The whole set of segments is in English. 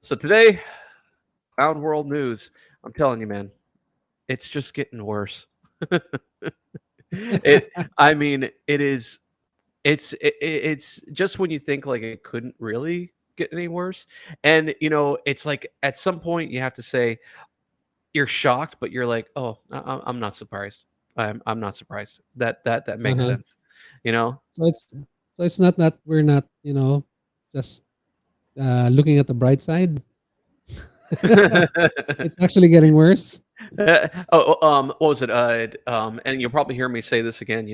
So today, around world news, I'm telling you, man, it's just getting worse. it, I mean, it is. It's just when you think like it couldn't really get any worse, and it's like at some point you have to say you're shocked, but you're like, oh, I'm not surprised. I'm not surprised. That makes Uh-huh. sense. You know, So it's not that we're not, just looking at the bright side. It's actually getting worse. What was it? And you'll probably hear me say this again.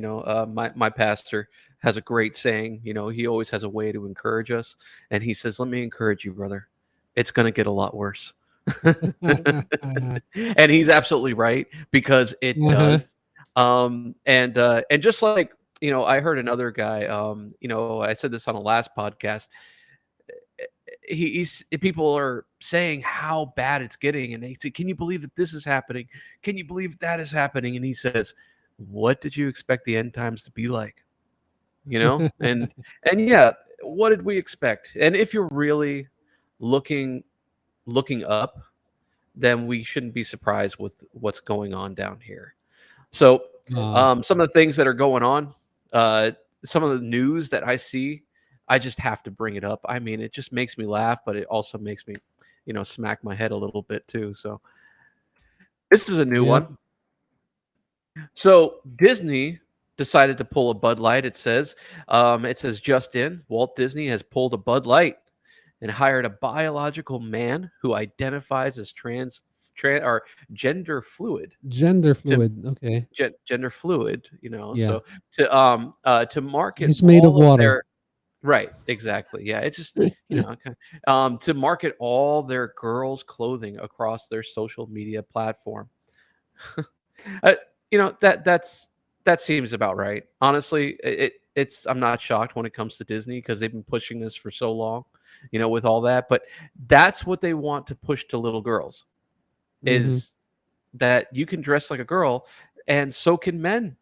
My pastor has a great saying. He always has a way to encourage us, and he says, "Let me encourage you, brother. It's going to get a lot worse." Uh-huh. And he's absolutely right because it does. And just like I heard another guy. I said this on a last podcast he's people are saying how bad it's getting, and they say, "Can you believe that this is happening? Can you believe that is happening?" And he says, "What did you expect the end times to be like?" And yeah, what did we expect? And if you're really looking looking up, then we shouldn't be surprised with what's going on down here. So, uh, some of the things that are going on, uh, some of the news that I see, I just have to bring it up. I mean, it just makes me laugh, but it also makes me, smack my head a little bit too. So, this is a new yep. one. So, Disney decided to pull a Bud Light. It says just in, Walt Disney has pulled a Bud Light and hired a biological man who identifies as or gender fluid Gender to fluid. Okay. gender fluid, Yeah. so to market He's made of all of water. their right, exactly. Yeah, it's just, okay, to market all their girls' clothing across their social media platform. uh, that seems about right. Honestly, it's I'm not shocked when it comes to Disney because they've been pushing this for so long, with all that. But that's what they want to push to little girls Hmm. is that you can dress like a girl, and so can men.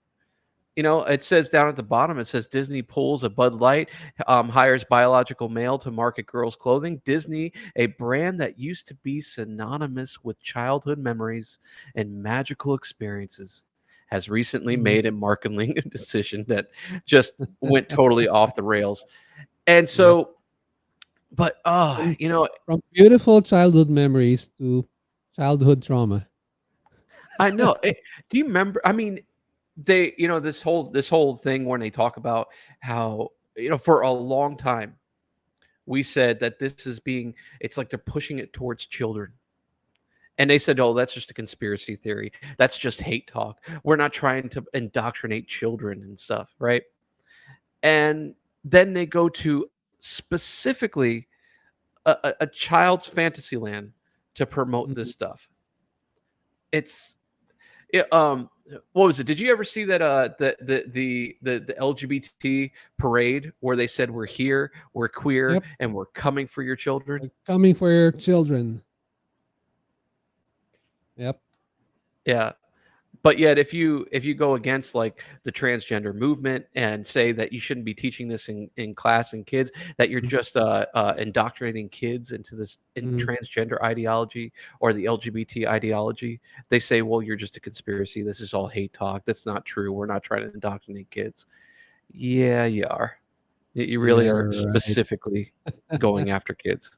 It says down at the bottom, it says Disney pulls a Bud Light, hires biological male to market girls' clothing. Disney, a brand that used to be synonymous with childhood memories and magical experiences, has recently made a marketing decision that just went totally off the rails. And Yep. so, but From, from beautiful childhood memories to childhood trauma. I know. Do you remember? I mean, this whole thing when they talk about how for a long time we said that this is being it's like they're pushing it towards children, and they said, oh, that's just a conspiracy theory, that's just hate talk, we're not trying to indoctrinate children and stuff, right? And then they go to specifically a child's fantasy land to promote this Mhm. stuff. It's what was it? Did you ever see that the LGBT parade where they said we're here, we're queer, Yep. and we're coming for your children? Like coming for your children. Yep. Yeah. But yet if you go against like the transgender movement and say that you shouldn't be teaching this in class and kids, that you're just indoctrinating kids into this Mm-hmm. transgender ideology or the LGBT ideology, they say, well, you're just a conspiracy. This is all hate talk. That's not true. We're not trying to indoctrinate kids. Yeah, you are. You really Yeah, are right. specifically going after kids.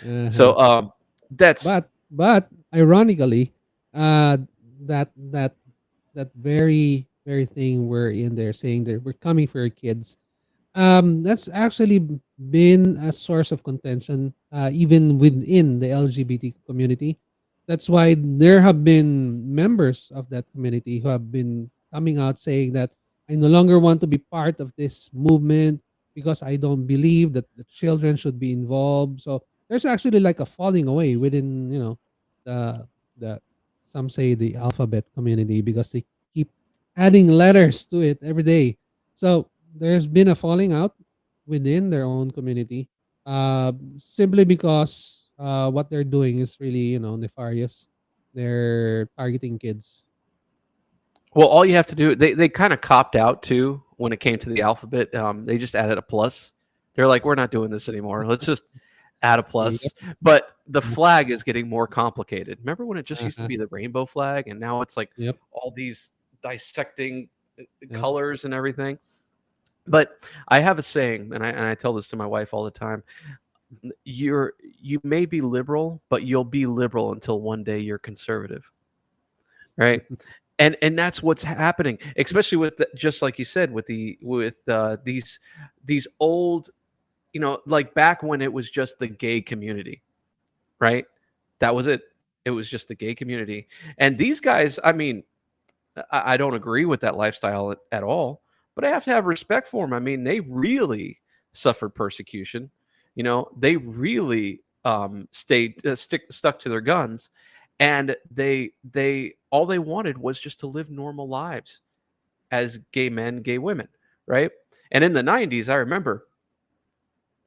Uh-huh. So that's But ironically, uh, that that very thing we're in there saying that we're coming for your kids. That's actually been a source of contention, even within the LGBT community. That's why there have been members of that community who have been coming out saying that I no longer want to be part of this movement because I don't believe that the children should be involved. So there's actually like a falling away within, the the some say the alphabet community because they keep adding letters to it every day. So there's been a falling out within their own community, simply because what they're doing is really, nefarious. They're targeting kids. well, all you have to do. They kind of copped out too when it came to the alphabet. They just added a plus. They're like, we're not doing this anymore. Let's just add a Yep. plus. But the Yeah. flag is getting more complicated. Remember when it just used to Uh-huh. be the rainbow flag, and now it's like Yep. all these dissecting Yep. colors and everything? But I have a saying, and I tell this to my wife all the time. You may be liberal, but you'll be liberal until one day you're conservative, right? And that's what's happening, especially with just like you said, with these old, like back when it was just the gay community, right? That was it. It was just the gay community. And these guys, I mean, I don't agree with that lifestyle at all, but I have to have respect for them. I mean, they really suffered persecution. They really stayed stuck to their guns, and they all they wanted was just to live normal lives as gay men, gay women, right? And in the 90s, I remember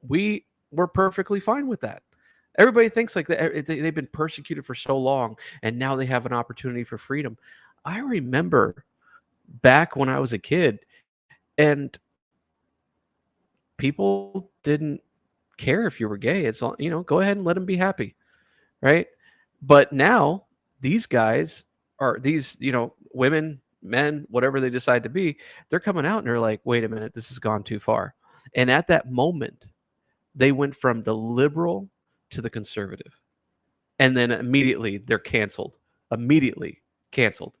we were perfectly fine with that. Everybody thinks like that they've been persecuted for so long and now they have an opportunity for freedom. I remember back when I was a kid and people didn't care if you were gay. It's all, go ahead and let them be happy, right? But now these guys are these, women, men, whatever they decide to be, they're coming out and they're like, wait a minute, this has gone too far. And at that moment, they went from the liberal to the conservative. And then immediately they're canceled. Immediately canceled.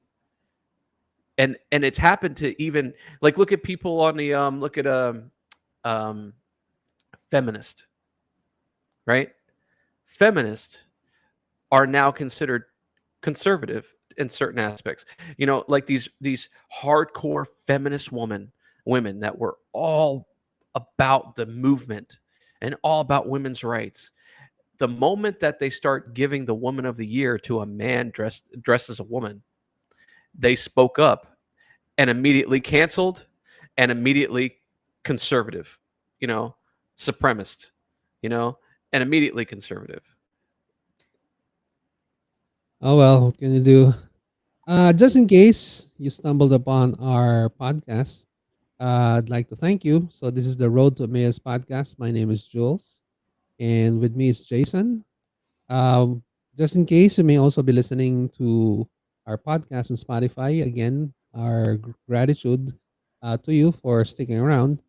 And it's happened to even like look at people on the look at um feminist, right? Feminists are now considered conservative in certain aspects. Like these hardcore feminist women that were all about the movement and all about women's rights. The moment that they start giving the woman of the year to a man dressed as a woman, they spoke up and immediately canceled and immediately conservative, you know, supremacist, you know, and immediately conservative. Oh well, what can you do? Just in case you stumbled upon our podcast, I'd like to thank you. So this is the Road to Emmaus podcast. My name is Jules, and with me is Jason. Um, just in case you may also be listening to our podcast on Spotify. Again, our gratitude to you for sticking around.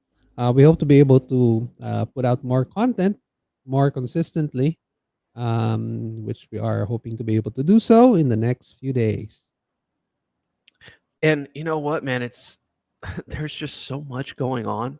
We hope to be able to put out more content more consistently, which we are hoping to be able to do so in the next few days. And you know what, man? It's there's just so much going on.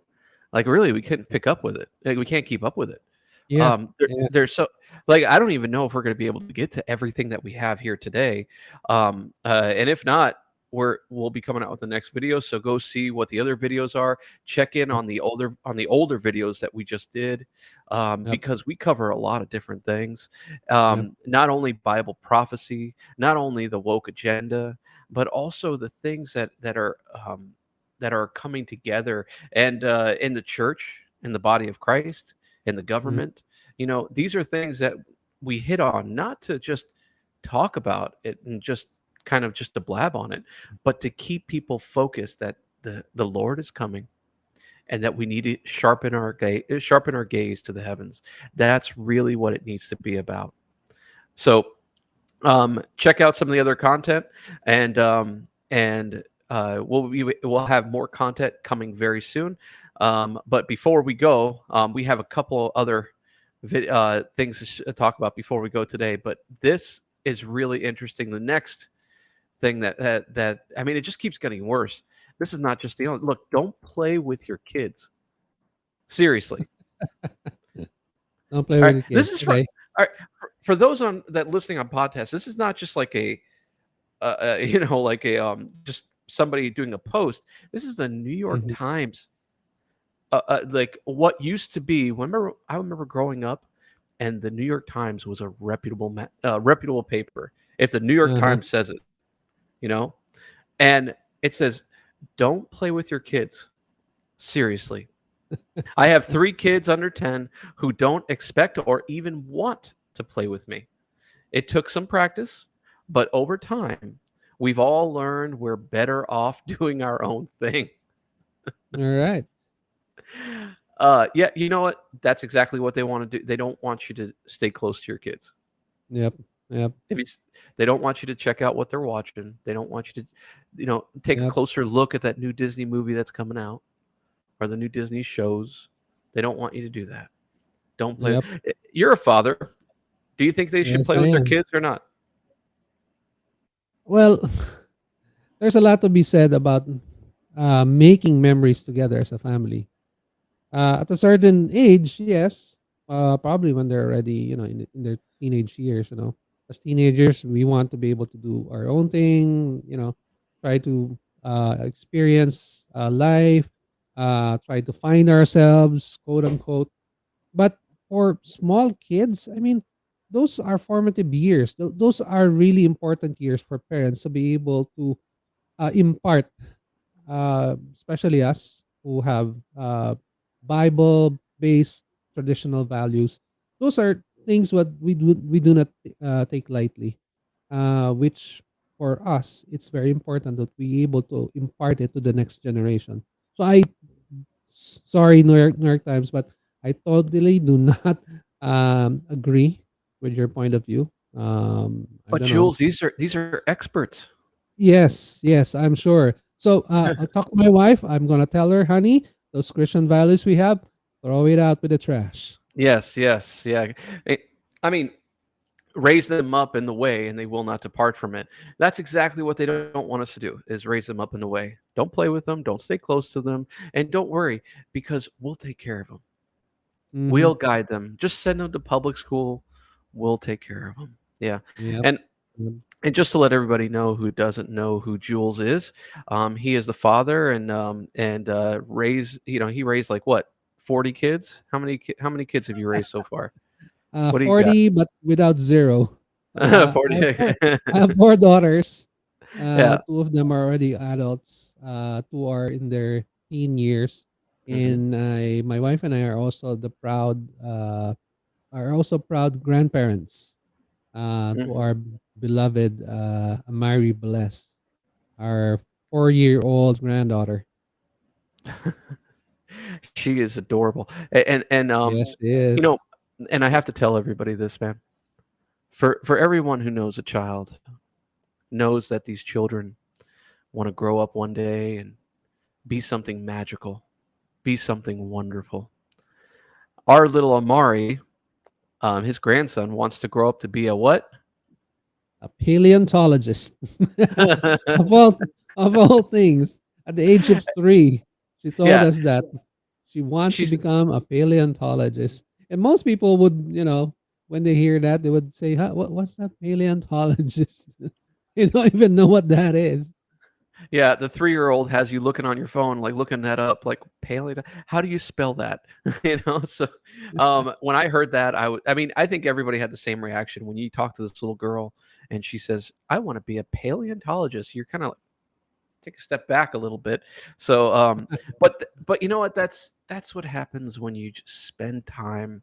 Like really, we couldn't pick up with it. Like, we can't keep up with it. Yeah, yeah, There's so like I don't even know if we're going to be able to get to everything that we have here today. And if not, we'll be coming out with the next video. So go see what the other videos are. Check in yep, on the older videos that we just did, yep, because we cover a lot of different things. yep, Not only Bible prophecy, not only the woke agenda, but also the things that are coming together and in the church, in the body of Christ, in the mm, government. These are things that we hit on not to just talk about it and just kind of just to blab on it, but to keep people focused that the Lord is coming and that we need to sharpen our gaze to the heavens. That's really what it needs to be about. So check out some of the other content, and we'll have more content coming very soon. But before we go, we have a couple other things to talk about before we go today. But this is really interesting. The next thing that I mean, it just keeps getting worse. This is not just the only look. Don't play with your kids. Seriously. don't play All with right. the This kids. is for Okay. all right for those on that listening on podcasts. This is not just like a like a just somebody doing a post. This is the New York Mhm. Times. Like what used to be. I remember growing up, and the New York Times was a reputable paper. If the New York Uh-huh. Times says it, you know, and it says, "Don't play with your kids." Seriously, I have 3 kids under 10 who don't expect or even want to play with me. It took some practice, but over time, we've all learned we're better off doing our own thing. All right. Yeah, you know what? That's exactly what they want to do. They don't want you to stay close to your kids. Yep. Yep. If you, they don't want you to check out what they're watching. They don't want you to, take a Yep. closer look at that new Disney movie that's coming out or the new Disney shows. They don't want you to do that. Don't play. Yep. You're a father. Do you think they should Yes, play I with their am. kids or not? Well, there's a lot to be said about making memories together as a family. At a certain age, yes, probably when they're already, in their teenage years, as teenagers, we want to be able to do our own thing, try to experience life, try to find ourselves, quote unquote. But for small kids, I mean, those are formative years. Those are really important years for parents to be able to impart, especially us who have Bible based traditional values. Those are things what we do not take lightly. Which for us, it's very important that we able to impart it to the next generation. So sorry, New York Times, but I totally do not agree with your point of view. I But don't know. Jules, these are experts. Yes, yes, I'm sure. So I'll talk to my wife. I'm gonna tell her, honey, those Christian values we have, throw it out with the trash. Yes, yes, yeah. I mean, raise them up in the way and they will not depart from it. That's exactly what they don't want us to do is raise them up in the way. Don't play with them, don't stay close to them, and don't worry because we'll take care of them. Mm-hmm. We'll guide them. Just send them to public school. We'll take care of them. Yeah. Yep. And Yep. and just to let everybody know who doesn't know who Jules is, he is the father and raised, he raised like what, 40 kids? How many kids have you raised so far? What do you got? 40, but without zero. I 40. have four. I have four daughters. Yeah. Two of them are already adults. Two are in their teen years, Mhm. and my wife and I are also proud grandparents. To Mhm. our beloved Mary Bless, our 4-year-old granddaughter. She is adorable. And Yes, she you is. know, and I have to tell everybody this, man. For everyone who knows a child, knows that these children want to grow up one day and be something magical, be something wonderful. Our little Amari, his grandson, wants to grow up to be a what? A paleontologist. of all of all things, at the age of 3, she told Yeah, us that she wants to she's become a paleontologist. And most people would, when they hear that, they would say, huh, what's that paleontologist? You don't even know what that is. yeah. The 3-year-old has you looking on your phone, like looking that up, like paleo. How do you spell that? So when I heard that, I mean, I think everybody had the same reaction when you talk to this little girl and she says, "I want to be a paleontologist." You're kind of take a step back a little bit. So, but you know what? That's what happens when you just spend time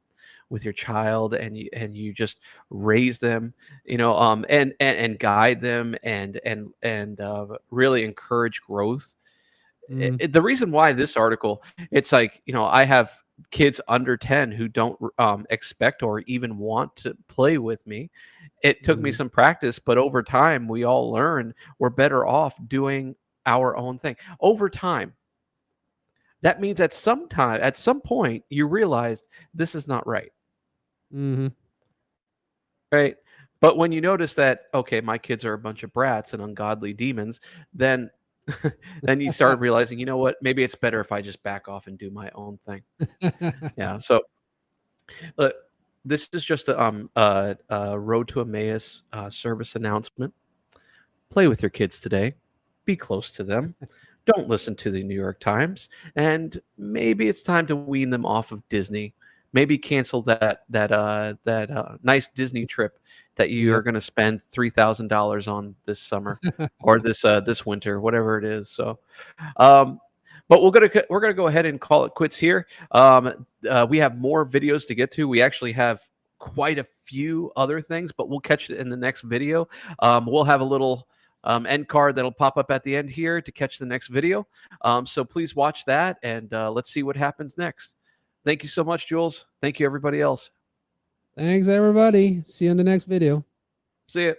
with your child and you just raise them, and guide them and really encourage growth. Mm, The reason why this article, it's like, I have kids under 10 who don't expect or even want to play with me. It took me mm, some practice, but over time we all learn we're better off doing our own thing. Over time, that means at some point you realized this is not right, mhm. right? But when you notice that, okay, my kids are a bunch of brats and ungodly demons, then then you start realizing, you know what, maybe it's better if I just back off and do my own thing. Yeah. So uh, this is just a road to Emmaus service announcement. Play with your kids today. Be close to them. Don't listen to the New York Times. And maybe it's time to wean them off of Disney. Maybe cancel that nice Disney trip that you are Yep. going to spend $3,000 on this summer or this winter, whatever it is. So, um, but we're gonna go ahead and call it quits here. We have more videos to get to. We actually have quite a few other things, but we'll catch it in the next video. We'll have a little end card that'll pop up at the end here to catch the next video. So please watch that and let's see what happens next. Thank you so much, Jules. Thank you, everybody else. Thanks, everybody. See you in the next video. See ya.